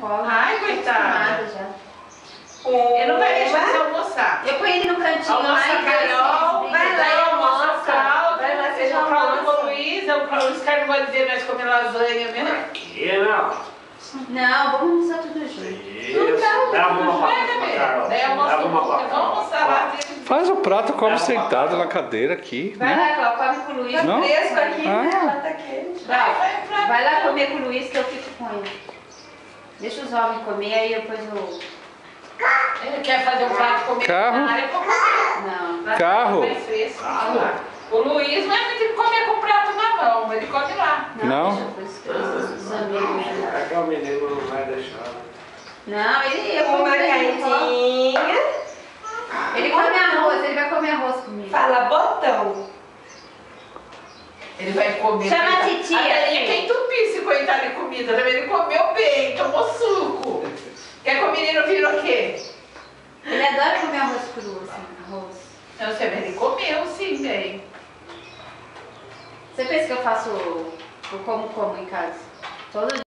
colo. Ai, coitada. Já. Ele não vai deixar você almoçar. Eu ponho ele no cantinho lá Almoça Carol, vai lá e almoça almoça. Cláudio, Vai lá, você ele já não fala almoça. com o Luiz, o Luiz Carlos vai dizer nós comer lasanha mesmo. Aqui não. Não, vamos almoçar tudo junto. Isso. Dá uma pra Carol. Daí almoça Dá uma pra vamos almoçar lá. Faz o prato, come sentado na cadeira aqui, Vai né? lá, Cláudio, come com o Luiz. Não? Fresco aqui, Ah. né? Ela tá quente. Vai lá comer com o Luiz que eu fico com ele. Deixa os homens comer, aí depois eu... Ele quer fazer um prato comer Carro. na área pra comer. Não. Pra Carro. comer mais fresco. Carro. O Luiz não é muito de comer com o prato na mão, ele come lá. Não? Deixa os amigos. É que o menino não vai deixar. Não, eu Uma como ele. carninha. Ele come arroz, ele vai comer arroz comigo. Fala botão. Ele vai comer. Chama a coitado. titia. Até ele quer entupir esse coitado de comida. Também ele comeu bem, tomou suco. Quer que o menino virou o quê? Ele adora comer arroz cru, assim, arroz. Não sei, mas ele comeu sim, bem. Você pensa que eu faço, eu como em casa? Todo dia.